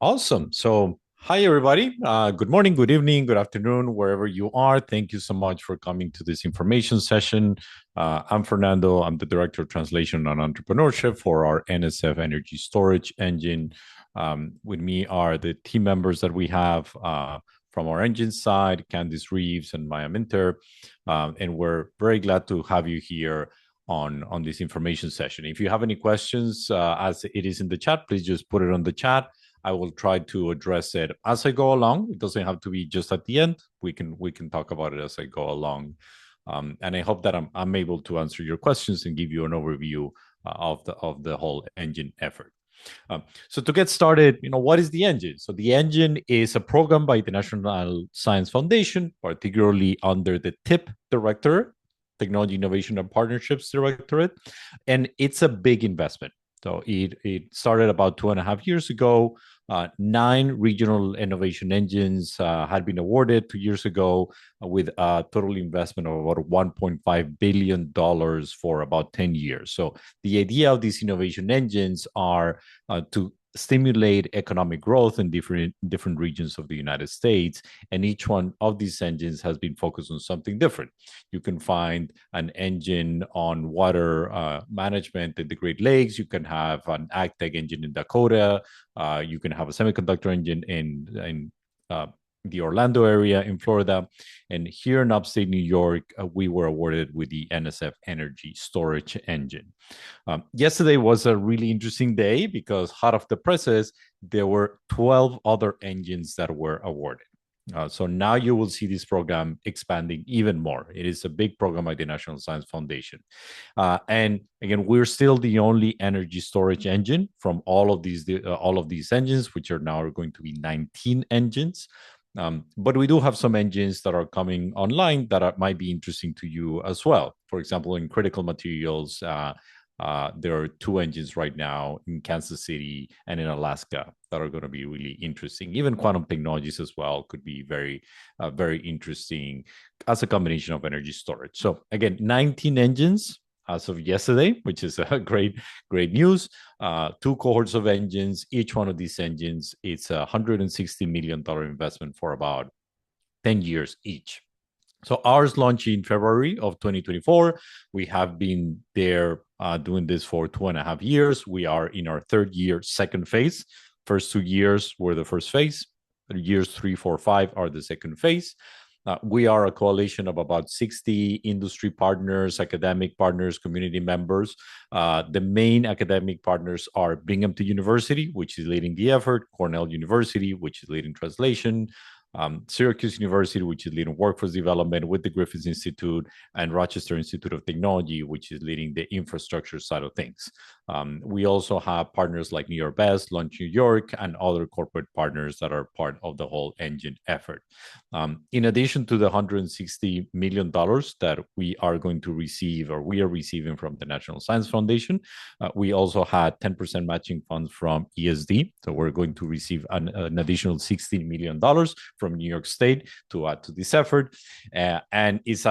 Awesome. So, hi, everybody. Good morning, good evening, good afternoon, wherever you are. Thank you so much for coming to this information session. I'm Fernando. I'm the Director of Translation and Entrepreneurship for our NSF Energy Storage Engine. With me are the team members that we have from our engine side, Candice Reeves and Maya Minter. And we're very glad to have you here on this information session. If you have any questions, as it is in the chat, please just put it on the chat. I will try to address it as I go along. It doesn't have to be just at the end. We can talk about it as I go along, and I hope that I'm able to answer your questions and give you an overview of the whole engine effort. So to get started, what is the engine? So the engine is a program by the National Science Foundation, particularly under the TIP Directorate, Technology Innovation and Partnerships Directorate, and it's a big investment. So it started about 2.5 years ago. 9 regional innovation engines had been awarded 2 years ago with a total investment of about $1.5 billion for about 10 years. So the idea of these innovation engines are to stimulate economic growth in different regions of the United States, and each one of these engines has been focused on something different. You can find an engine on water management in the Great Lakes. You can have an ag tech engine in Dakota. You can have a semiconductor engine in the Orlando area in Florida. And here in upstate New York, we were awarded with the NSF Energy Storage Engine. Yesterday was a really interesting day because hot off the presses, there were 12 other engines that were awarded. So now you will see this program expanding even more. It is a big program by the National Science Foundation. And again, we're still the only energy storage engine from all of these engines, which are now going to be 19 engines. But we do have some engines that are coming online that might be interesting to you as well. For example, in critical materials, there are 2 engines right now in Kansas City and in Alaska that are going to be really interesting. Even quantum technologies as well could be very interesting as a combination of energy storage. So again, 19 engines as of yesterday, which is a great news. 2 cohorts of engines. Each one of these engines, it's a $160 million investment for about 10 years each. So ours launched in February of 2024. We have been there doing this for 2.5 years. We are in our third year, second phase. First 2 years were the first phase. Years 3, 4, 5 are the second phase. We are a coalition of about 60 industry partners, academic partners, community members. The main academic partners are Binghamton University, which is leading the effort, Cornell University, which is leading translation, Syracuse University, which is leading workforce development with the Griffith Institute, and Rochester Institute of Technology, which is leading the infrastructure side of things. We also have partners like New York Best, Launch New York, and other corporate partners that are part of the whole engine effort. In addition to the $160 million that we are going to receive, or we are receiving from the National Science Foundation, we also had 10% matching funds from ESD. So we're going to receive an additional $16 million from New York State to add to this effort. And is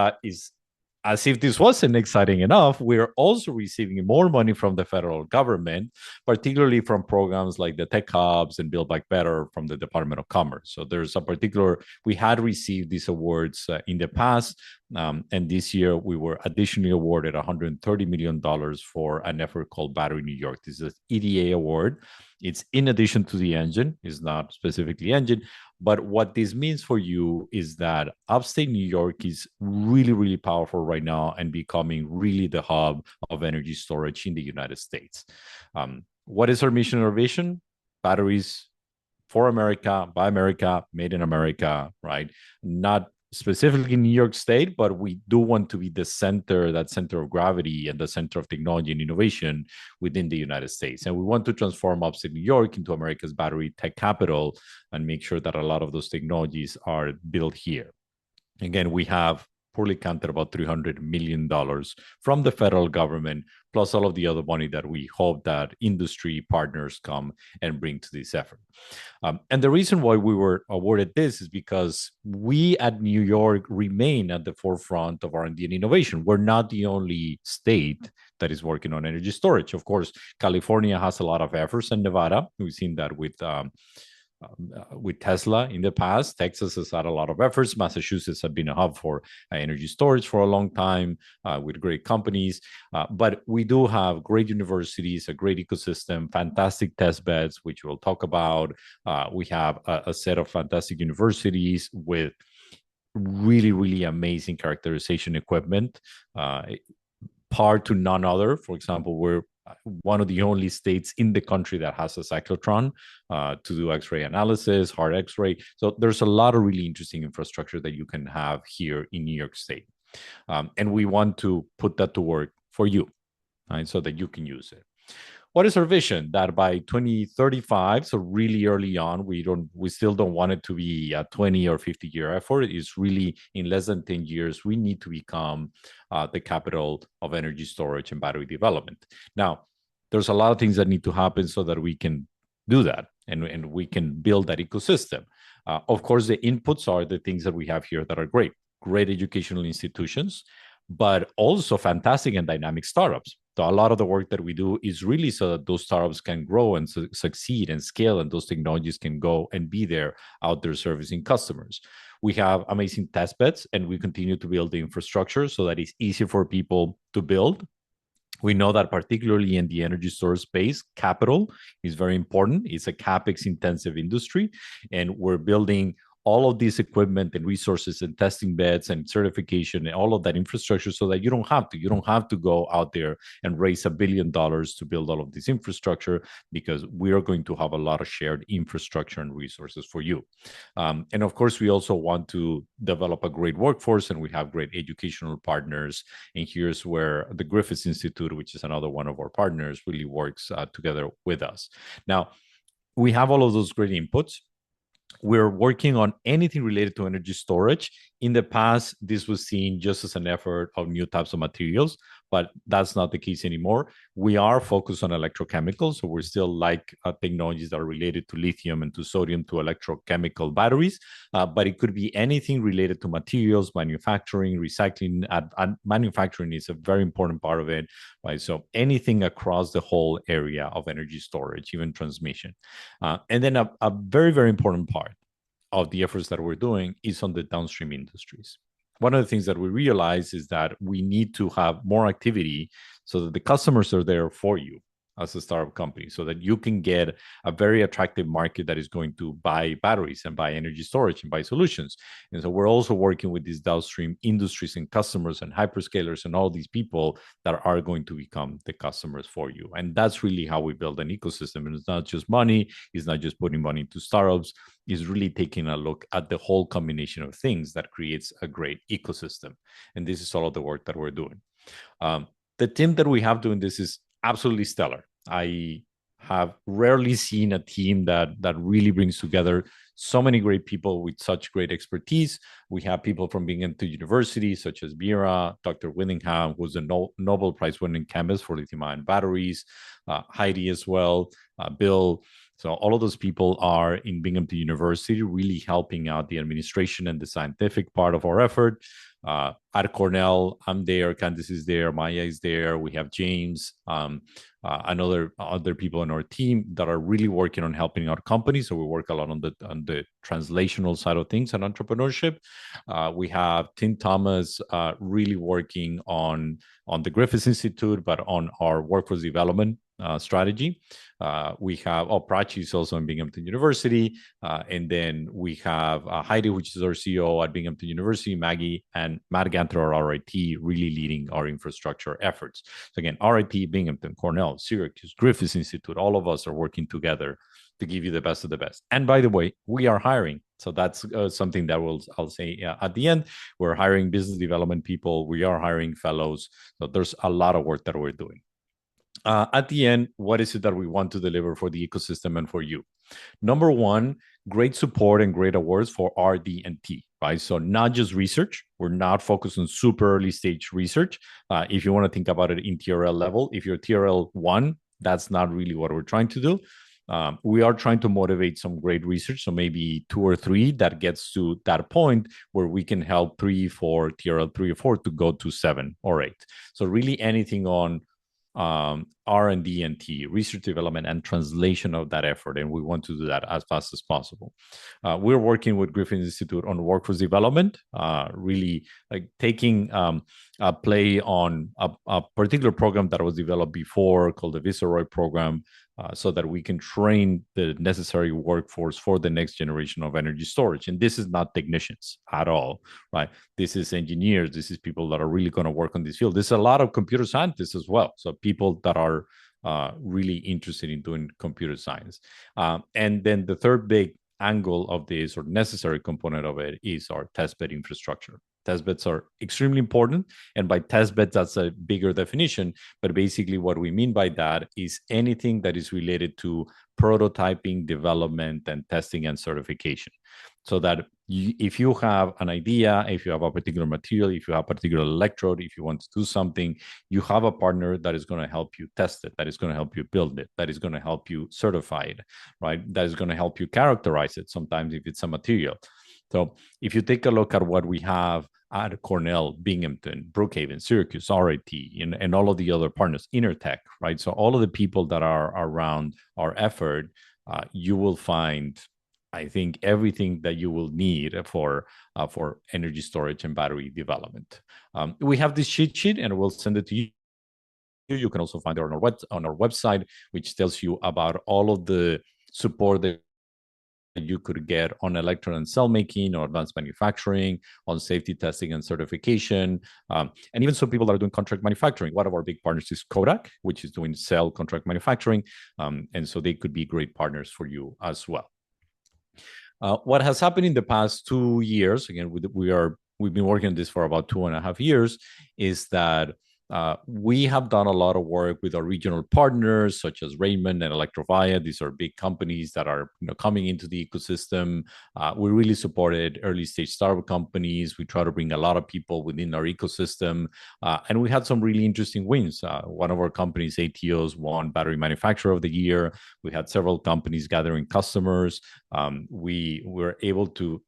as if this wasn't exciting enough, we're also receiving more money from the federal government, particularly from programs like the Tech Hubs and Build Back Better from the Department of Commerce. So there's a particular, we had received these awards in the past, and this year we were additionally awarded $130 million for an effort called Battery New York. This is an EDA award. It's in addition to the engine, it's not specifically engine, but what this means for you is that upstate New York is really powerful right now and becoming really the hub of energy storage in the United States. What is our mission or vision? Batteries for America, by America, made in America, right? Not specifically New York State, but we do want to be the center, that center of gravity and the center of technology and innovation within the United States. And we want to transform upstate New York into America's battery tech capital and make sure that a lot of those technologies are built here. Again, we have poorly counted about $300 million from the federal government, plus all of the other money that we hope that industry partners come and bring to this effort. And the reason why we were awarded this is because we at New York remain at the forefront of R&D and innovation. We're not the only state that is working on energy storage. Of course, California has a lot of efforts, and Nevada. We've seen that with with Tesla in the past. Texas has had a lot of efforts. Massachusetts has been a hub for energy storage for a long time with great companies. But we do have great universities, a great ecosystem, fantastic test beds, which we'll talk about. We have a set of fantastic universities with really, really amazing characterization equipment, par to none other. For example, we're one of the only states in the country that has a cyclotron to do X-ray analysis, hard X-ray. So there's a lot of really interesting infrastructure that you can have here in New York State. And we want to put that to work for you, right, so that you can use it. What is our vision? That by 2035, so really early on, we still don't want it to be a 20 or 50-year effort. It's really in less than 10 years, we need to become the capital of energy storage and battery development. Now, there's a lot of things that need to happen so that we can do that and we can build that ecosystem. Of course, the inputs are the things that we have here that are great educational institutions, but also fantastic and dynamic startups. So a lot of the work that we do is really so that those startups can grow and succeed and scale, and those technologies can go and be there out there servicing customers. We have amazing test beds, and we continue to build the infrastructure so that it's easy for people to build. We know that particularly in the energy storage space, capital is very important. It's a CapEx intensive industry, and we're building all of this equipment and resources and testing beds and certification and all of that infrastructure so that you don't have to go out there and raise $1 billion to build all of this infrastructure, because we are going to have a lot of shared infrastructure and resources for you. And of course, we also want to develop a great workforce, and we have great educational partners. And here's where the Griffith Institute, which is another one of our partners, really works together with us. Now, we have all of those great inputs. We're working on anything related to energy storage. In the past, this was seen just as an effort of new types of materials, but that's not the case anymore. We are focused on electrochemicals, so we're still like technologies that are related to lithium and to sodium, to electrochemical batteries, but it could be anything related to materials, manufacturing, recycling. Manufacturing is a very important part of it, right? So anything across the whole area of energy storage, even transmission. And then a very, very important part of the efforts that we're doing is on the downstream industries. One of the things that we realize is that we need to have more activity so that the customers are there for you as a startup company, so that you can get a very attractive market that is going to buy batteries and buy energy storage and buy solutions. And so we're also working with these downstream industries and customers and hyperscalers and all these people that are going to become the customers for you. And that's really how we build an ecosystem. And it's not just money, it's not just putting money into startups, it's really taking a look at the whole combination of things that creates a great ecosystem. And this is all of the work that we're doing. The team that we have doing this is absolutely stellar. I have rarely seen a team that really brings together so many great people with such great expertise. We have people from Binghamton University, such as Mira, Dr. Willingham, who's a Nobel Prize-winning chemist for lithium-ion batteries, Heidi as well, Bill. So all of those people are in Binghamton University, really helping out the administration and the scientific part of our effort. At Cornell, I'm there, Candice is there, Maya is there, we have James, and other people in our team that are really working on helping our company. So we work a lot on the translational side of things and entrepreneurship. We have Tim Thomas really working on the Griffith Institute, but on our workforce development strategy. We have Prachi is also in Binghamton University, and then we have Heidi, which is our CEO at Binghamton University, Maggie, and Matt Ganter, our RIT, really leading our infrastructure efforts. So again, RIT, Binghamton, Cornell, Syracuse, Griffith Institute, all of us are working together to give you the best of the best. And by the way, we are hiring. So that's something that I'll say at the end. We're hiring business development people. We are hiring fellows. So there's a lot of work that we're doing. At the end, what is it that we want to deliver for the ecosystem and for you? Number one, great support and great awards for RD and T, right? So not just research. We're not focused on super early stage research. If you want to think about it in TRL level, if you're TRL 1, that's not really what we're trying to do. We are trying to motivate some great research, so maybe 2 or 3 that gets to that point where we can help 3, 4, TRL 3 or 4 to go to 7 or 8. So really anything on R&D and T, research development and translation of that effort, and we want to do that as fast as possible. We're working with Griffin Institute on workforce development, really like taking a play on a particular program that was developed before called the Viceroy program, so that we can train the necessary workforce for the next generation of energy storage. And this is not technicians at all, right? This is engineers. This is people that are really going to work on this field. There's a lot of computer scientists as well. So people that are really interested in doing computer science. And then the third big angle of this, or necessary component of it, is our testbed infrastructure. Testbeds are extremely important. And by testbeds, that's a bigger definition. But basically, what we mean by that is anything that is related to prototyping, development, and testing and certification. So that if you have an idea, if you have a particular material, if you have a particular electrode, if you want to do something, you have a partner that is going to help you test it, that is going to help you build it, that is going to help you certify it, right? That is going to help you characterize it sometimes if it's a material. So if you take a look at what we have at Cornell, Binghamton, Brookhaven, Syracuse, RIT, and all of the other partners, Intertech, right? So all of the people that are around our effort, you will find, I think, everything that you will need for energy storage and battery development. We have this cheat sheet, and we'll send it to you. You can also find it on our website, which tells you about all of the support that you could get on electron and cell making or advanced manufacturing, on safety testing and certification, and even some people that are doing contract manufacturing. One of our big partners is Kodak, which is doing cell contract manufacturing, and so they could be great partners for you as well. What has happened in the past 2 years, again, we've been working on this for about 2.5 years, is that we have done a lot of work with our regional partners, such as Raymond and Electrovaya. These are big companies that are coming into the ecosystem. We really supported early stage startup companies. We try to bring a lot of people within our ecosystem. And we had some really interesting wins. One of our companies, ATOs, won Battery Manufacturer of the Year. We had several companies gathering customers. We were able to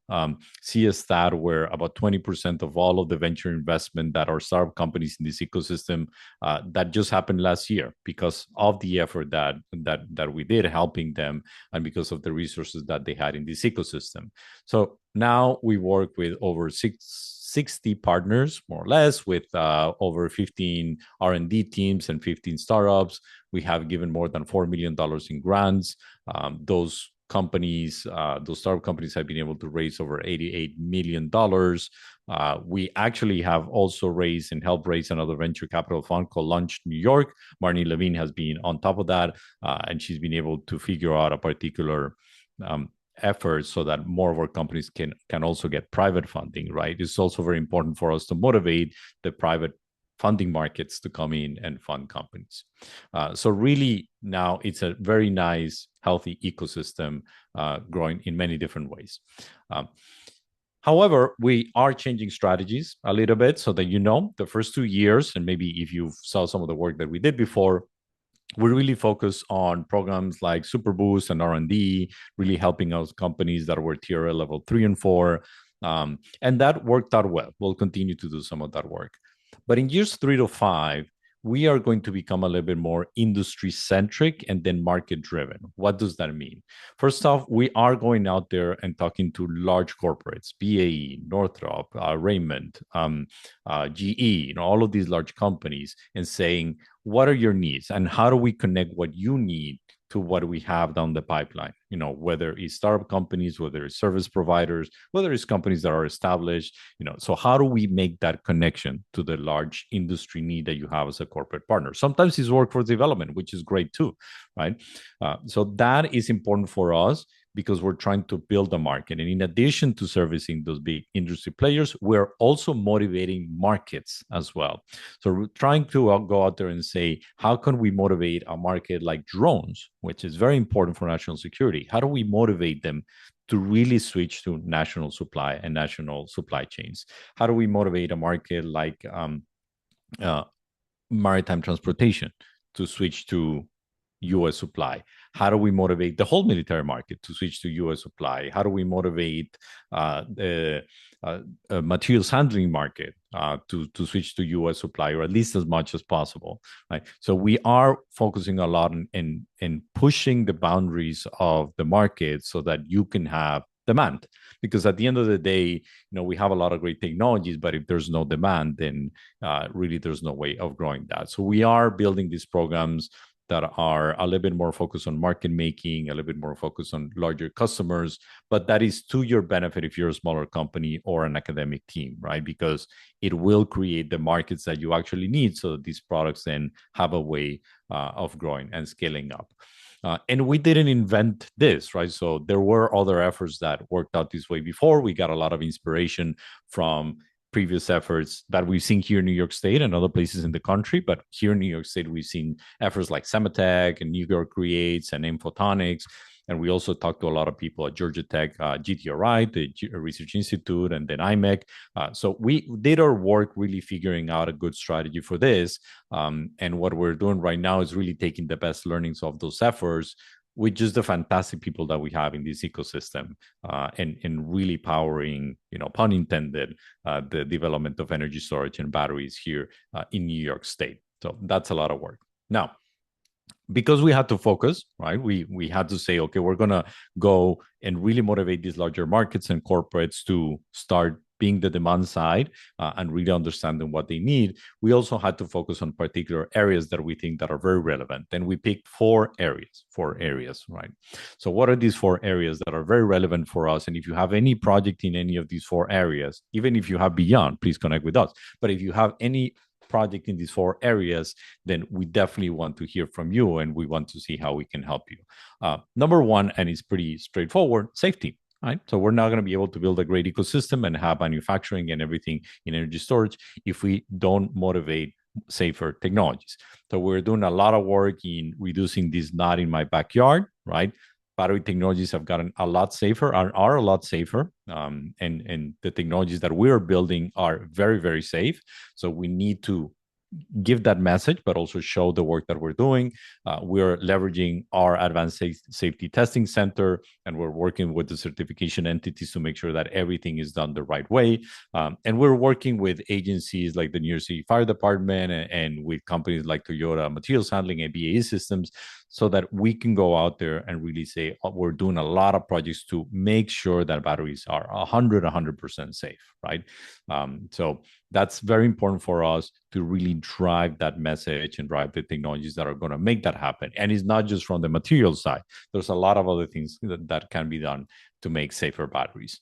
see a stat where about 20% of all of the venture investment that our startup companies in this ecosystem, that just happened last year because of the effort that we did helping them, and because of the resources that they had in this ecosystem. So now we work with over 60 partners, more or less, with over 15 R&D teams and 15 startups. We have given more than $4 million in grants. Those startup companies have been able to raise over $88 million. We actually have also raised and helped raise another venture capital fund called Launch New York. Marnie Levine has been on top of that, and she's been able to figure out a particular effort so that more of our companies can also get private funding, right? It's also very important for us to motivate the private funding markets to come in and fund companies. So really now it's a very nice, healthy ecosystem growing in many different ways. However, we are changing strategies a little bit so that the first 2 years, and maybe if you saw some of the work that we did before, we really focus on programs like Superboost and R&D, really helping us companies that were TRL level 3 and 4. And that worked out well. We'll continue to do some of that work. But in years 3 to 5, we are going to become a little bit more industry-centric and then market-driven. What does that mean? First off, we are going out there and talking to large corporates, BAE, Northrop, Raymond, GE, all of these large companies, and saying, what are your needs and how do we connect what you need to what we have down the pipeline? Whether it's startup companies, whether it's service providers, whether it's companies that are established, so how do we make that connection to the large industry need that you have as a corporate partner? Sometimes it's workforce development, which is great too, right? So that is important for us because we're trying to build a market. And in addition to servicing those big industry players, we're also motivating markets as well. So we're trying to go out there and say, how can we motivate a market like drones, which is very important for national security? How do we motivate them to really switch to national supply and national supply chains? How do we motivate a market like maritime transportation to switch to US supply? How do we motivate the whole military market to switch to US supply? How do we motivate the materials handling market to switch to US supply, or at least as much as possible? Right. So we are focusing a lot in pushing the boundaries of the market so that you can have demand, because at the end of the day, we have a lot of great technologies, but if there's no demand, then really there's no way of growing that. So we are building these programs that are a little bit more focused on market making, a little bit more focused on larger customers, but that is to your benefit if you're a smaller company or an academic team, right? Because it will create the markets that you actually need so that these products then have a way of growing and scaling up. And we didn't invent this, right? So there were other efforts that worked out this way before. We got a lot of inspiration from previous efforts that we've seen here in New York State and other places in the country. But here in New York State, we've seen efforts like Sematech and New York Creates and Infotonics. And we also talked to a lot of people at Georgia Tech, GTRI, the Research Institute, and then IMEC. So we did our work really figuring out a good strategy for this. And what we're doing right now is really taking the best learnings of those efforts with just the fantastic people that we have in this ecosystem, and really powering, pun intended, the development of energy storage and batteries here in New York State. So that's a lot of work. Now, because we had to focus, right? We had to say, okay, we're gonna go and really motivate these larger markets and corporates to start being the demand side and really understanding what they need. We also had to focus on particular areas that we think that are very relevant. And we picked four areas, right? So what are these four areas that are very relevant for us? And if you have any project in any of these four areas, even if you have beyond, please connect with us. But if you have any project in these four areas, then we definitely want to hear from you, and we want to see how we can help you. Number one, and it's pretty straightforward, safety. Right? So we're not going to be able to build a great ecosystem and have manufacturing and everything in energy storage if we don't motivate safer technologies. So we're doing a lot of work in reducing this not in my backyard, right? Battery technologies have gotten a lot safer, are a lot safer, and the technologies that we're building are very, very safe. So we need to give that message, but also show the work that we're doing. We're leveraging our advanced safety testing center, and we're working with the certification entities to make sure that everything is done the right way. And we're working with agencies like the New York City Fire Department and with companies like Toyota Materials Handling and BAE Systems, so that we can go out there and really say, we're doing a lot of projects to make sure that batteries are 100% safe, right? So that's very important for us to really drive that message and drive the technologies that are going to make that happen. And it's not just from the material side. There's a lot of other things that can be done to make safer batteries.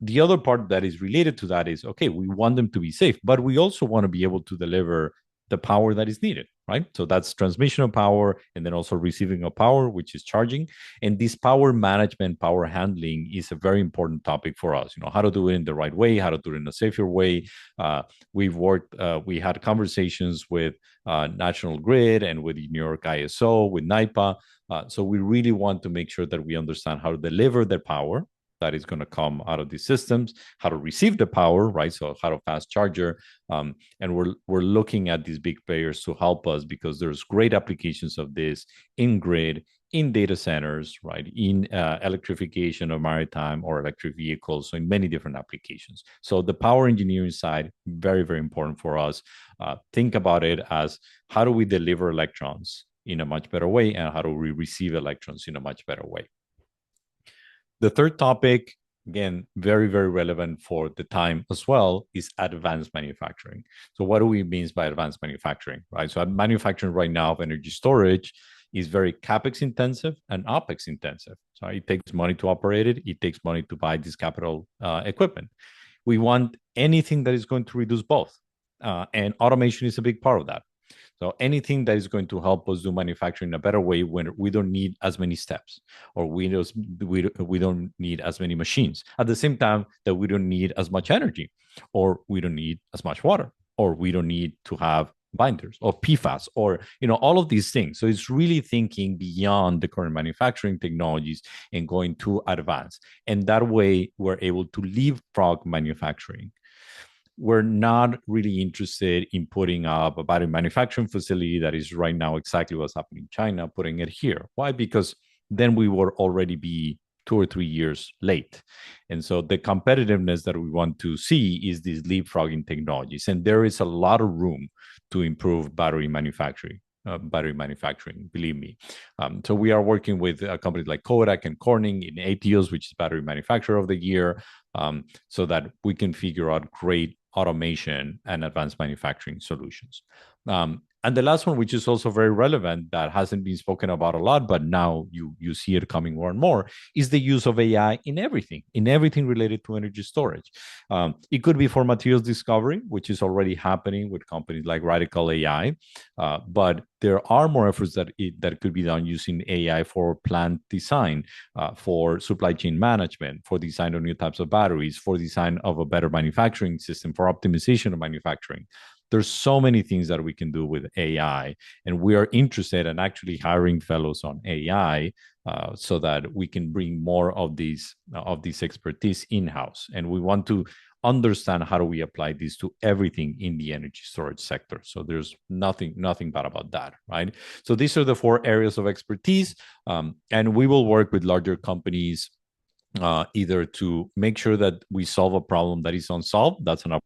The other part that is related to that is, okay, we want them to be safe, but we also want to be able to deliver the power that is needed, right? So that's transmission power, and then also receiving of power, which is charging. And this power management, power handling is a very important topic for us. How to do it in the right way, how to do it in a safer way. We had conversations with National Grid and with New York ISO, with NIPA. So we really want to make sure that we understand how to deliver the power that is going to come out of these systems, how to receive the power, right? So how to fast charger. And we're looking at these big players to help us, because there's great applications of this in grid, in data centers, right? In electrification of maritime or electric vehicles. So in many different applications. So the power engineering side, very, very important for us. Think about it as, how do we deliver electrons in a much better way, and how do we receive electrons in a much better way? The third topic, again, very, very relevant for the time as well, is advanced manufacturing. So what do we mean by advanced manufacturing, right? So manufacturing right now of energy storage is very CapEx intensive and OpEx intensive. So it takes money to operate it. It takes money to buy this capital equipment. We want anything that is going to reduce both. And automation is a big part of that. So anything that is going to help us do manufacturing in a better way, when we don't need as many steps, or we don't need as many machines. At the same time that we don't need as much energy, or we don't need as much water, or we don't need to have binders or PFAS, or all of these things. So it's really thinking beyond the current manufacturing technologies and going to advance. And that way we're able to leapfrog manufacturing. we're not really interested in putting up a battery manufacturing facility that is right now exactly what's happening in China, putting it here. Why? Because then we would already be 2 or 3 years late. And so the competitiveness that we want to see is these leapfrogging technologies. And there is a lot of room to improve battery manufacturing. Believe me. So we are working with companies like Kodak and Corning in ATOs, which is Battery Manufacturer of the Year, so that we can figure out great automation and advanced manufacturing solutions. And the last one, which is also very relevant, that hasn't been spoken about a lot, but now you see it coming more and more, is the use of AI in everything related to energy storage. It could be for materials discovery, which is already happening with companies like Radical AI, but there are more efforts that could be done using AI for plant design, for supply chain management, for design of new types of batteries, for design of a better manufacturing system, for optimization of manufacturing. There's so many things that we can do with AI, and we are interested in actually hiring fellows on AI, so that we can bring more of these expertise in-house. And we want to understand how do we apply this to everything in the energy storage sector. So there's nothing bad about that, right? So these are the 4 areas of expertise, and we will work with larger companies, either to make sure that we solve a problem that is unsolved. That's an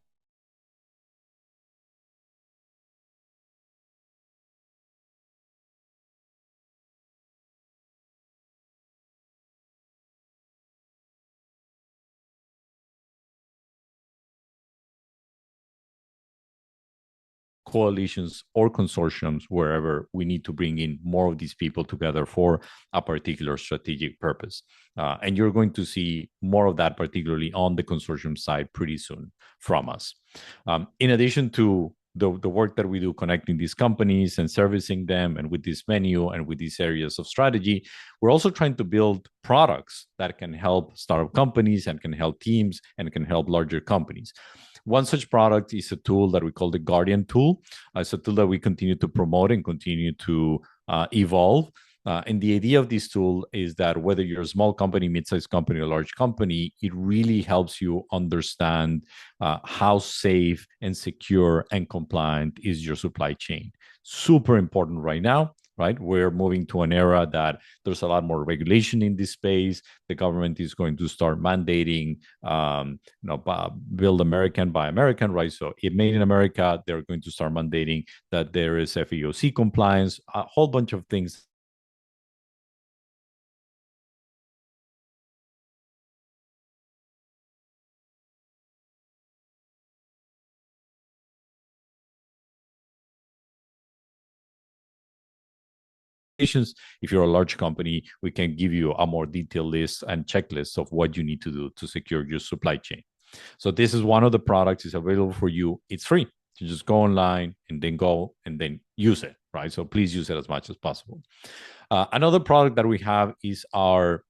coalitions or consortiums wherever we need to bring in more of these people together for a particular strategic purpose. And you're going to see more of that, particularly on the consortium side, pretty soon from us. In addition to the work that we do connecting these companies and servicing them, and with this menu and with these areas of strategy, we're also trying to build products that can help startup companies and can help teams and can help larger companies. One such product is a tool that we call the Guardian tool. It's a tool that we continue to promote and continue to evolve. And the idea of this tool is that whether you're a small company, mid-sized company, or large company, it really helps you understand how safe and secure and compliant is your supply chain. Super important right now, right? We're moving to an era that there's a lot more regulation in this space. The government is going to start mandating, build American, buy American, right? So it made in America. They're going to start mandating that there is FEOC compliance, a whole bunch of things. If you're a large company, we can give you a more detailed list and checklist of what you need to do to secure your supply chain. So this is one of the products. It's available for you. It's free. You just go online and then use it, right? So please use it as much as possible. Another product that we have is our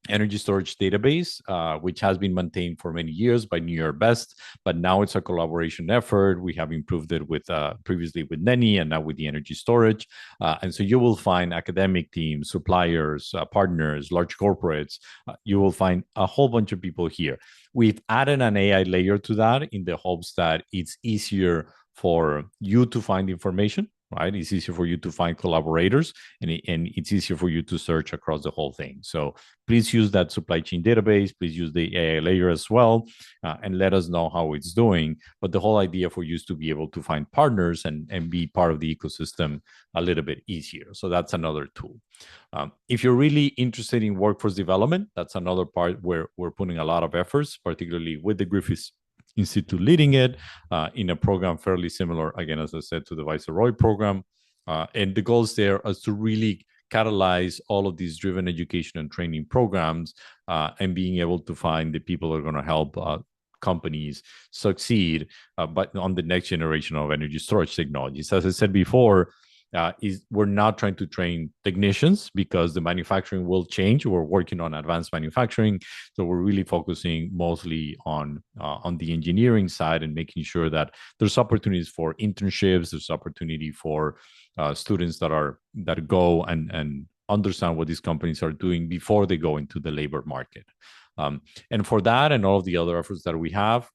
energy storage database, which has been maintained for many years by New York Best, but now it's a collaboration effort. We have improved it with previously with NENI and now with the energy storage. And so you will find academic teams, suppliers, partners, large corporates. You will find a whole bunch of people here. We've added an AI layer to that in the hopes that it's easier for you to find information, right? It's easier for you to find collaborators, and it's easier for you to search across the whole thing. So please use that supply chain database. Please use the AI layer as well, and let us know how it's doing. But the whole idea for you is to be able to find partners and be part of the ecosystem a little bit easier. So that's another tool. If you're really interested in workforce development, that's another part where we're putting a lot of efforts, particularly with the Griffiths Institute leading it, in a program fairly similar, again, as I said, to the Viceroy program. And the goals there is to really catalyze all of these driven education and training programs, and being able to find the people that are going to help companies succeed, but on the next generation of energy storage technologies. As I said before, we're not trying to train technicians because the manufacturing will change. We're working on advanced manufacturing, so we're really focusing mostly on the engineering side and making sure that there's opportunities for internships. There's opportunity for students that go and understand what these companies are doing before they go into the labor market. And for that and all of the other efforts that we have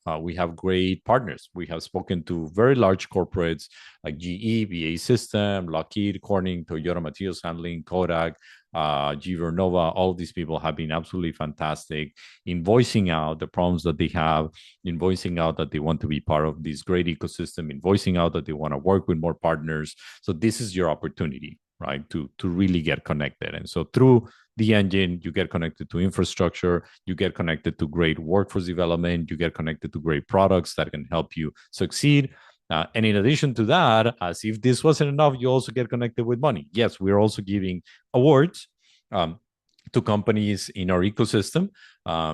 great partners. We have spoken to very large corporates like GE, BAE System, Lockheed, Corning, Toyota Materials Handling, Kodak, GE Vernova. All of these people have been absolutely fantastic in voicing out the problems that they have, in voicing out that they want to be part of this great ecosystem, in voicing out that they want to work with more partners. So this is your opportunity, right, to really get connected. And so through the engine, you get connected to infrastructure, you get connected to great workforce development, you get connected to great products that can help you succeed. And in addition to that, as if this wasn't enough, you also get connected with money. Yes, we're also giving awards to companies in our ecosystem.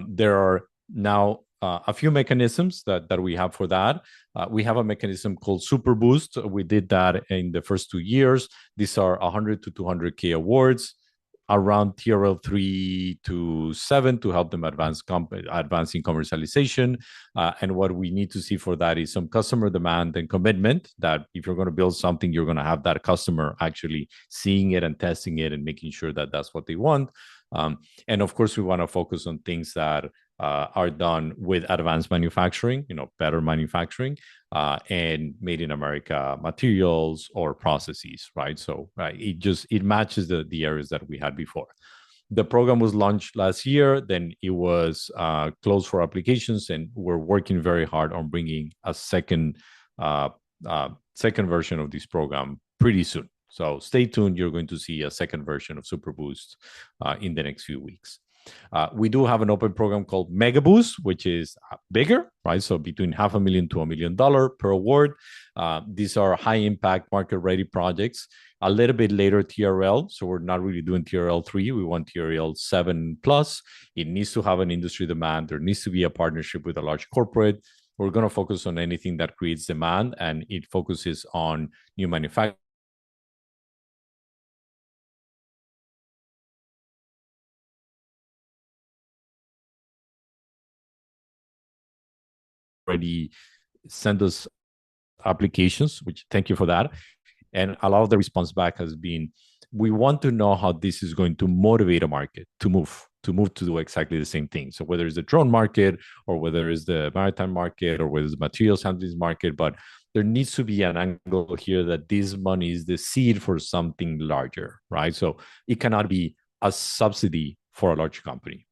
There are now a few mechanisms that we have for that. We have a mechanism called Super Boost. We did that in the first 2 years. These are 100 to 200K awards around TRL 3 to 7 to help them advance in commercialization. And what we need to see for that is some customer demand and commitment that if you're going to build something, you're going to have that customer actually seeing it and testing it and making sure that that's what they want. And of course, we want to focus on things that are done with advanced manufacturing, better manufacturing, and made in America materials or processes, right? So it matches the areas that we had before. The program was launched last year, then it was closed for applications, and we're working very hard on bringing a second version of this program pretty soon. So stay tuned. You're going to see a second version of Super Boost in the next few weeks. We do have an open program called Mega Boost, which is bigger, right? So between $500,000 to $1 million per award. These are high impact, market ready projects. A little bit later TRL, so we're not really doing TRL 3. We want TRL 7 plus. It needs to have an industry demand. There needs to be a partnership with a large corporate. We're going to focus on anything that creates demand, and it focuses on new manufacturing. Already send us applications, which thank you for that. And a lot of the response back has been, we want to know how this is going to motivate a market to move to do exactly the same thing. So whether it's the drone market or whether it's the maritime market or whether it's the materials handling market, but there needs to be an angle here that this money is the seed for something larger, right? So it cannot be a subsidy for a large company.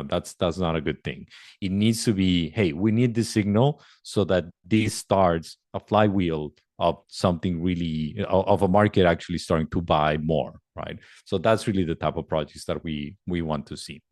That's not a good thing. It needs to be, hey, we need this signal so that this starts a flywheel of something really of a market actually starting to buy more, right? So that's really the type of projects that we want to see.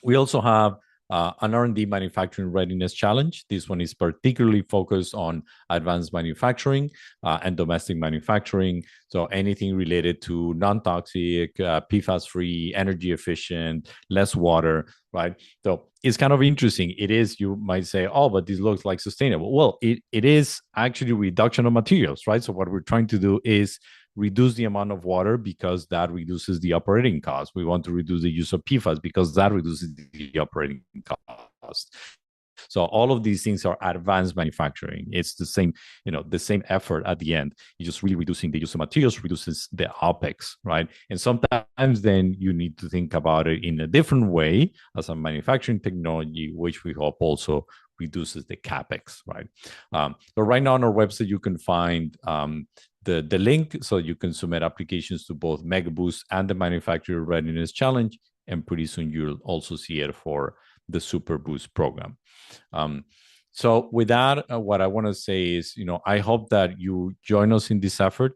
We also have an R&D manufacturing readiness challenge. This one is particularly focused on advanced manufacturing and domestic manufacturing. So anything related to non-toxic, PFAS-free, energy efficient, less water, right? So it's kind of interesting. It is, you might say, oh, but this looks like sustainable. Well, it is actually reduction of materials, right? So what we're trying to do is reduce the amount of water because that reduces the operating cost. We want to reduce the use of PFAS because that reduces the operating cost. So all of these things are advanced manufacturing. It's the same, the same effort at the end. You're just really reducing the use of materials, reduces the OPEX, right? And sometimes then you need to think about it in a different way as a manufacturing technology, which we hope also reduces the CapEx, right? So right now on our website, you can find the link so you can submit applications to both Mega Boost and the Manufacturer Readiness Challenge. And pretty soon you'll also see it for the Super Boost program. So with that, what I want to say is, I hope that you join us in this effort.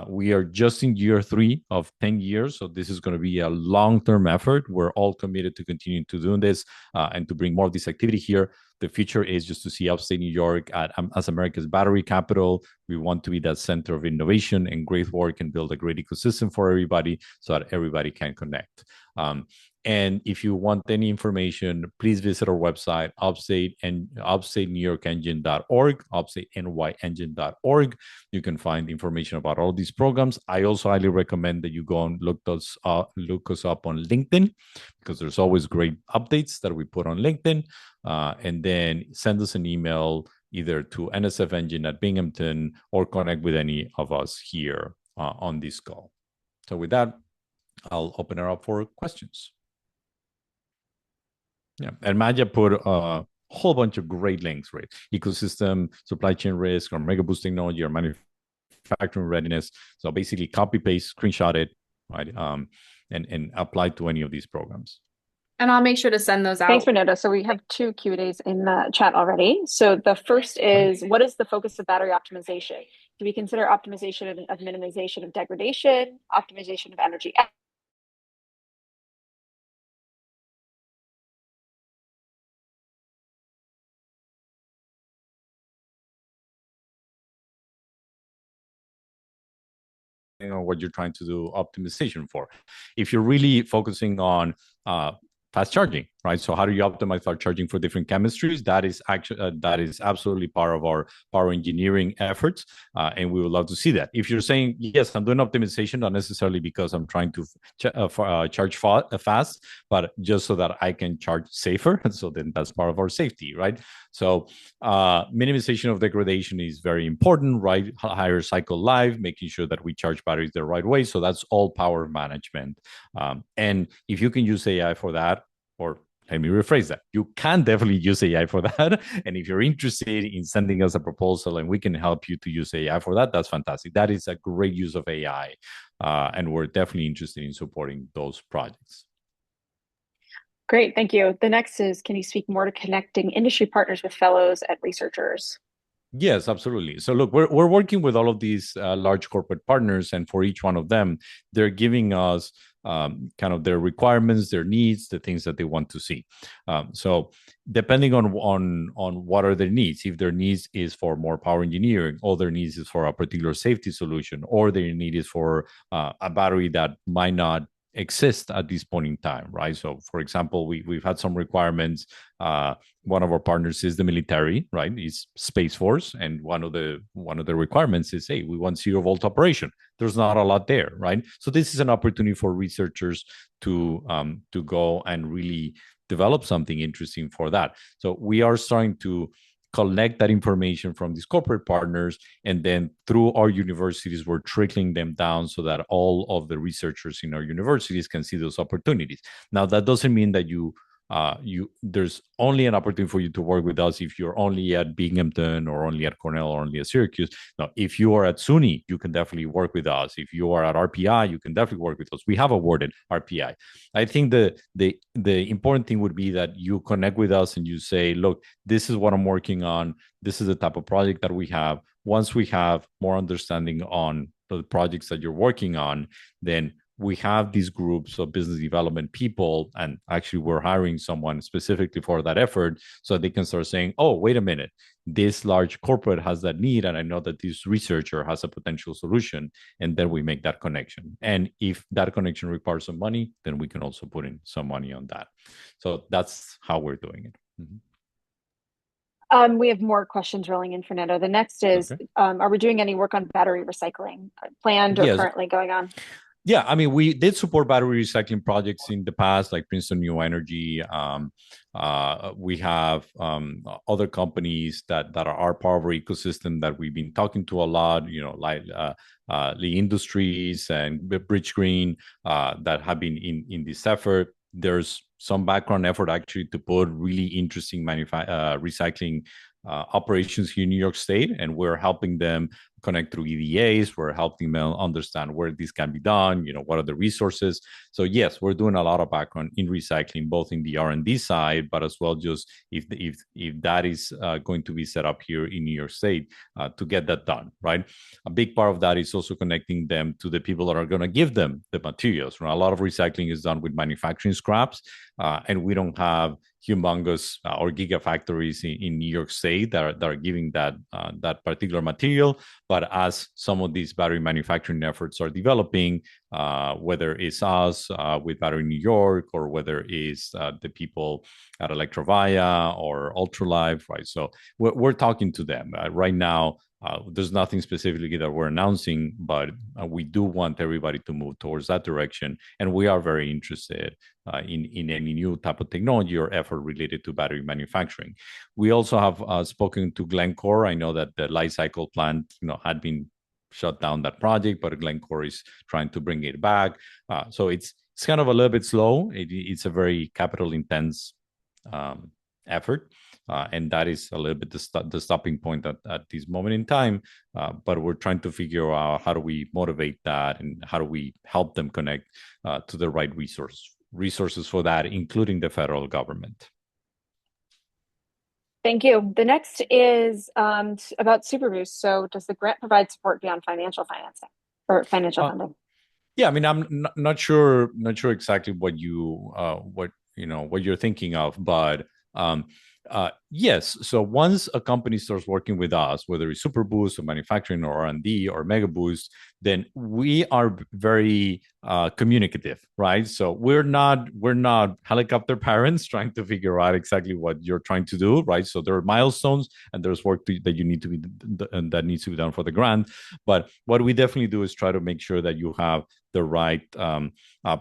We are just in year 3 of 10 years. So this is going to be a long-term effort. We're all committed to continue to do this and to bring more of this activity here. The future is just to see Upstate New York as America's battery capital. We want to be that center of innovation and great work and build a great ecosystem for everybody so that everybody can connect. And if you want any information, please visit our website, upstatenewyorkengine.org, upstatenyengine.org. You can find information about all these programs. I also highly recommend that you go and look us up on LinkedIn, because there's always great updates that we put on LinkedIn. And then send us an email either to NSF Engine at Binghamton or connect with any of us here on this call. So with that, I'll open it up for questions. Yeah, and Maja put a whole bunch of great links, right? Ecosystem, supply chain risk, or mega boost technology, or manufacturing readiness. So basically, copy paste, screenshot it, right? And apply to any of these programs. And I'll make sure to send those Thanks, out. Fernando. So we have two Q&As in the chat already. So the first is, what is the focus of battery optimization? Do we consider optimization of minimization of degradation, optimization of energy On what you're trying to do optimization for. If you're really focusing on fast charging, right? So how do you optimize fast charging for different chemistries? That is absolutely part of our power engineering efforts, and we would love to see that. If you're saying yes, I'm doing optimization, not necessarily because I'm trying to charge fast, but just so that I can charge safer. So then that's part of our safety, right? So minimization of degradation is very important, right? Higher cycle life, making sure that we charge batteries the right way. So that's all power management. And if you can use AI for that, or let me rephrase that. You can definitely use AI for that. And if you're interested in sending us a proposal and we can help you to use AI for that, that's fantastic. That is a great use of AI. And we're definitely interested in supporting those projects. Great, thank you. The next is, can you speak more to connecting industry partners with fellows and researchers? Yes, absolutely. So look, we're working with all of these large corporate partners, and for each one of them, they're giving us kind of their requirements, their needs, the things that they want to see. So depending on what are their needs, if their needs is for more power engineering, or their needs is for a particular safety solution, or their need is for a battery that might not exist at this point in time, right? So, for example, we've had some requirements. One of our partners is the military, right? It's Space Force, and one of the requirements is, hey, we want 0 volt operation. There's not a lot there, right? So this is an opportunity for researchers to go and really develop something interesting for that. So we are starting to collect that information from these corporate partners, and then through our universities we're trickling them down so that all of the researchers in our universities can see those opportunities. Now that doesn't mean that there's only an opportunity for you to work with us if you're only at Binghamton or only at Cornell or only at Syracuse. Now, if you are at SUNY, you can definitely work with us. If you are at RPI, you can definitely work with us. We have awarded RPI. I think the important thing would be that you connect with us and you say, look, this is what I'm working on. This is the type of project that we have. Once we have more understanding on the projects that you're working on, then we have these groups of business development people, and actually we're hiring someone specifically for that effort, so they can start saying, oh, wait a minute, this large corporate has that need, and I know that this researcher has a potential solution, and then we make that connection. And if that connection requires some money, then we can also put in some money on that. So that's how we're doing it. Mm-hmm. We have more questions rolling in, Fernando. The next is, Okay. are we doing any work on battery recycling, planned or Yes. currently going on? Yeah, I mean, we did support battery recycling projects in the past, like Princeton New Energy. We have other companies that are part of our ecosystem that we've been talking to a lot, like Lee Industries and Bridge Green, that have been in this effort. There's some background effort actually to put really interesting recycling operations here in New York State, and we're helping them connect through EDAs. We're helping them understand where this can be done, what are the resources. So yes, we're doing a lot of background in recycling, both in the R&D side, but as well just if that is going to be set up here in New York State to get that done, right? A big part of that is also connecting them to the people that are going to give them the materials. Right? A lot of recycling is done with manufacturing scraps, and we don't have humongous or gigafactories in New York State that are giving that particular material. But as some of these battery manufacturing efforts are developing, whether it's us with Battery New York, or whether it's the people at Electrovaya or Ultralife, right? So we're talking to them right now. There's nothing specifically that we're announcing, but we do want everybody to move towards that direction. And we are very interested in any new type of technology or effort related to battery manufacturing. We also have spoken to Glencore. I know that the light cycle plant, had been shut down, that project, but Glencore is trying to bring it back. So it's kind of a little bit slow. It's a very capital intense effort. And that is a little bit the stopping point at this moment in time. But we're trying to figure out how do we motivate that and how do we help them connect to the right resources for that, including the federal government. Thank you. The next is about Superboost. So does the grant provide support beyond financial financing or financial funding? Yeah, I mean, I'm not sure exactly what you're thinking of, but yes. So once a company starts working with us, whether it's Superboost or manufacturing or R&D or MegaBoost, then we are very communicative, right? So we're not helicopter parents trying to figure out exactly what you're trying to do, right? So there are milestones and there's work that you need to be and that needs to be done for the grant. But what we definitely do is try to make sure that you have the right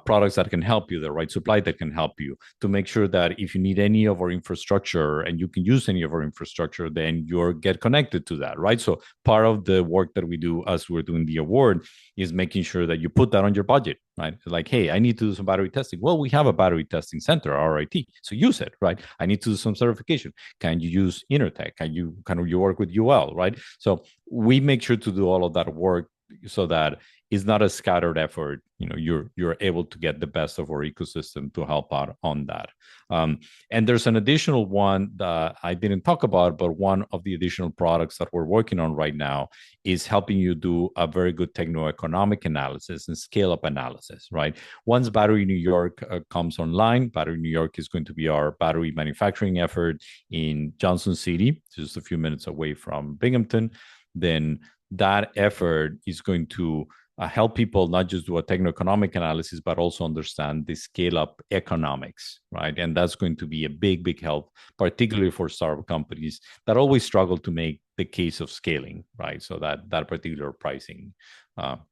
products that can help you, the right supply that can help you, to make sure that if you need any of our infrastructure and you can use any of our infrastructure, then you'll get connected to that, right? So part of the work that we do as we're doing the award is making sure that you put that on your budget, right? Like, hey, I need to do some battery testing. Well, we have a battery testing center, RIT, so use it, right? I need to do some certification. Can you use Intertech? Can you work with UL, right? So we make sure to do all of that work so that it's not a scattered effort. You're able to get the best of our ecosystem to help out on that. And there's an additional one that I didn't talk about, but one of the additional products that we're working on right now is helping you do a very good techno-economic analysis and scale-up analysis, right? Once Battery New York comes online, Battery New York is going to be our battery manufacturing effort in Johnson City, just a few minutes away from Binghamton. Then that effort is going to help people not just do a techno-economic analysis, but also understand the scale-up economics, right? And that's going to be a big, big help, particularly for startup companies that always struggle to make the case of scaling, right? So that particular pricing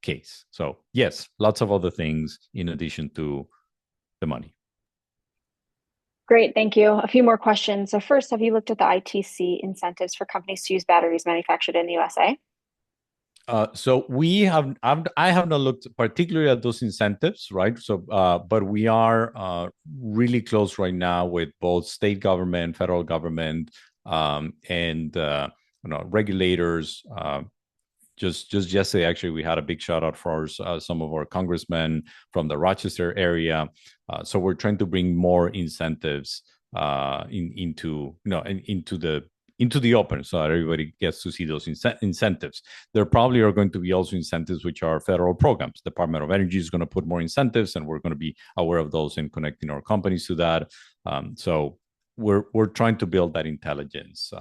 case. So yes, lots of other things in addition to the money. Great, thank you. A few more questions. So first, have you looked at the ITC incentives for companies to use batteries manufactured in the USA? So I have not looked particularly at those incentives, right? So, but we are really close right now with both state government, federal government, and regulators. Just yesterday, actually, we had a big shout out for some of our congressmen from the Rochester area. So we're trying to bring more incentives into the open so that everybody gets to see those incentives. There probably are going to be also incentives which are federal programs. Department of Energy is going to put more incentives, and we're going to be aware of those and connecting our companies to that. So we're trying to build that intelligence.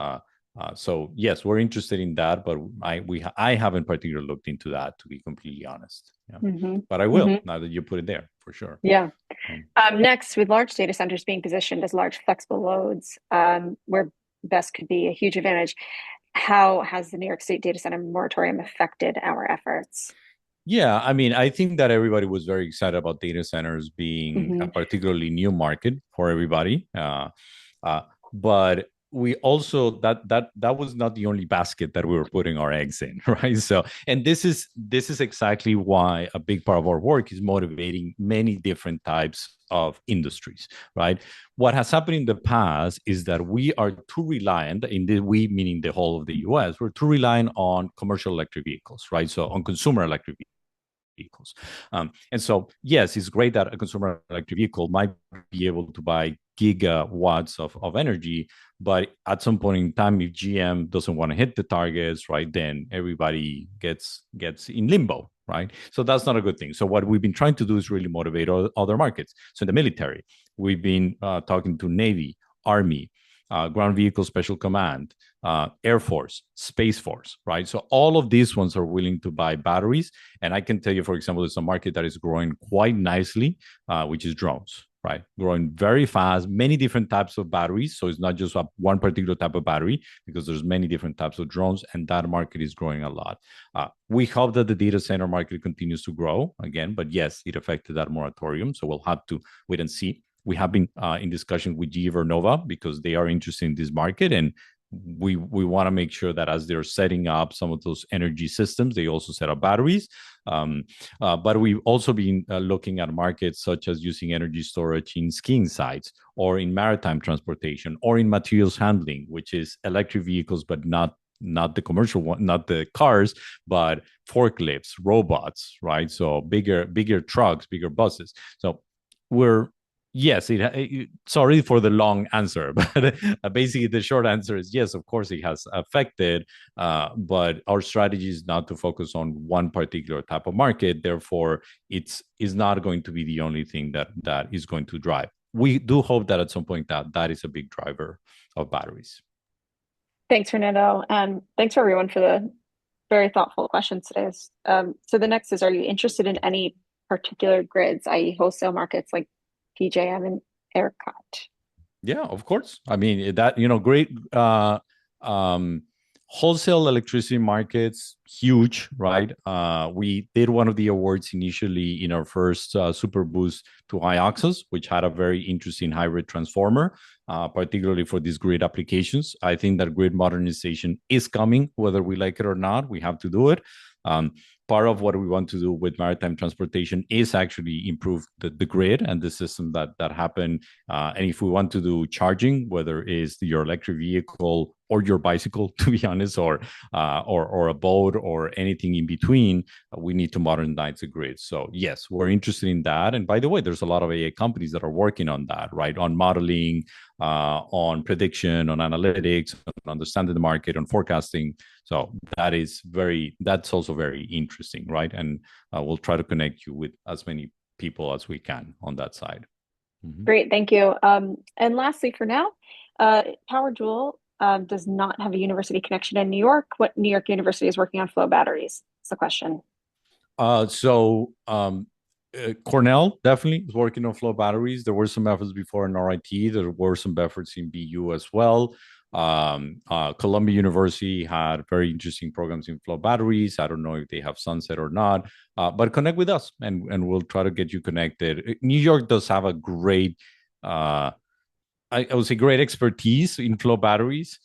So yes, we're interested in that, but I haven't particularly looked into that, to be completely honest. Yeah. Mm-hmm. But I will now that you put it there, for sure. Yeah. Next, with large data centers being positioned as large flexible loads, where BESS could be a huge advantage, how has the New York State data center moratorium affected our efforts? Yeah, I mean, I think that everybody was very excited about data centers being a particularly new market for everybody. But we also that was not the only basket that we were putting our eggs in, right? So, and this is exactly why a big part of our work is motivating many different types of industries, right? What has happened in the past is that we are too reliant, we meaning the whole of the US, we're too reliant on commercial electric vehicles, right? So on consumer electric vehicles. And so, yes, it's great that a consumer electric vehicle might be able to buy gigawatts of energy, but at some point in time, if GM doesn't want to hit the targets, right, then everybody gets in limbo, right? So that's not a good thing. So what we've been trying to do is really motivate other markets. So in the military, we've been talking to Navy, Army, Ground Vehicle Special Command, Air Force, Space Force, right? So all of these ones are willing to buy batteries. And I can tell you, for example, there's a market that is growing quite nicely, which is drones, right? Growing very fast, many different types of batteries. So it's not just one particular type of battery, because there's many different types of drones, and that market is growing a lot. We hope that the data center market continues to grow again, but yes, it affected that moratorium. So we'll have to wait and see. We have been in discussion with GE Vernova because they are interested in this market, and we want to make sure that as they're setting up some of those energy systems, they also set up batteries. But we've also been looking at markets such as using energy storage in skiing sites or in maritime transportation or in materials handling, which is electric vehicles, but not the commercial one, not the cars, but forklifts, robots, right? So bigger trucks, bigger buses. So we're yes, sorry for the long answer, but basically the short answer is yes, of course it has affected, but our strategy is not to focus on one particular type of market. Therefore, it's not going to be the only thing that is going to drive. We do hope that at some point that is a big driver of batteries. Thanks, Fernando. Thanks for everyone for the very thoughtful questions today. So the next is, are you interested in any particular grids, i.e. wholesale markets like PJM and ERCOT? Yeah, of course. I mean, that, great wholesale electricity markets, huge, right? We did one of the awards initially in our first Super Boost to iAccess, which had a very interesting hybrid transformer, particularly for these grid applications. I think that grid modernization is coming, whether we like it or not. We have to do it. Part of what we want to do with maritime transportation is actually improve the grid and the system that happen. And if we want to do charging, whether it's your electric vehicle or your bicycle, to be honest, or a boat or anything in between, we need to modernize the grid. So yes, we're interested in that. And by the way, there's a lot of AI companies that are working on that, right? On modeling, on prediction, on analytics, on understanding the market, on forecasting. So that's also very interesting, right? And we'll try to connect you with as many people as we can on that side. Mm-hmm. Great, thank you. And lastly, for now, PowerJoule does not have a university connection in New York. What New York University is working on flow batteries? That's the question. Cornell definitely is working on flow batteries. There were some efforts before in RIT. There were some efforts in BU as well. Columbia University had very interesting programs in flow batteries. I don't know if they have sunset or not, but connect with us and we'll try to get you connected. New York does have a great, I would say, great expertise in flow batteries.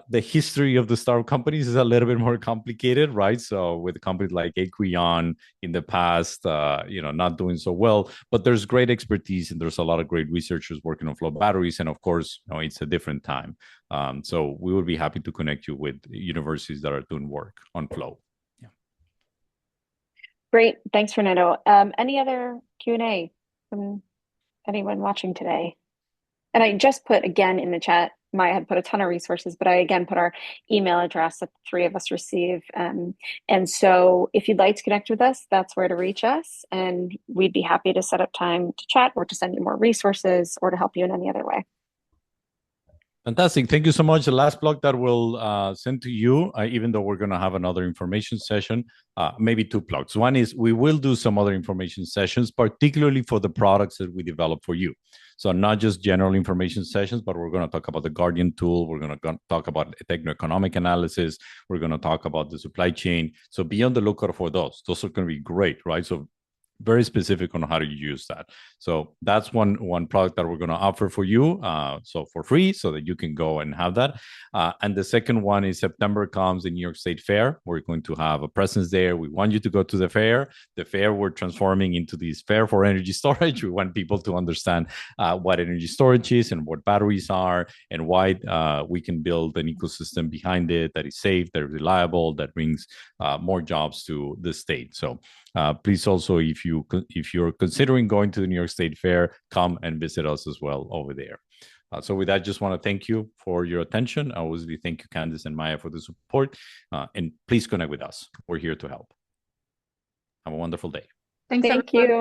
The history of the startup companies is a little bit more complicated, right? So with companies like Equion in the past, not doing so well, but there's great expertise and there's a lot of great researchers working on flow batteries. And of course, it's a different time. So we would be happy to connect you with universities that are doing work on flow. Yeah. Great. Thanks, Fernando. Any other Q&A from anyone watching today? And I just put again in the chat, Maya had put a ton of resources, but I again put our email address that the three of us receive. And so if you'd like to connect with us, that's where to reach us. And we'd be happy to set up time to chat or to send you more resources or to help you in any other way. Fantastic. Thank you so much. The last blog that we'll send to you, even though we're going to have another information session, maybe two plugs. One is we will do some other information sessions, particularly for the products that we develop for you. So not just general information sessions, but we're going to talk about the Guardian tool. We're going to talk about techno-economic analysis. We're going to talk about the supply chain. So be on the lookout for those. Those are going to be great, right? So very specific on how to use that. So that's one product that we're going to offer for you, so for free, so that you can go and have that. And the second one is September comes, the New York State Fair. We're going to have a presence there. We want you to go to the fair. The fair we're transforming into this fair for energy storage. We want people to understand what energy storage is and what batteries are and why we can build an ecosystem behind it that is safe, that is reliable, that brings more jobs to the state. So please also, if you're considering going to the New York State Fair, come and visit us as well over there. So with that, just want to thank you for your attention. Obviously, thank you, Candice and Maya, for the support. And please connect with us. We're here to help. Have a wonderful day. Thanks, Thank you.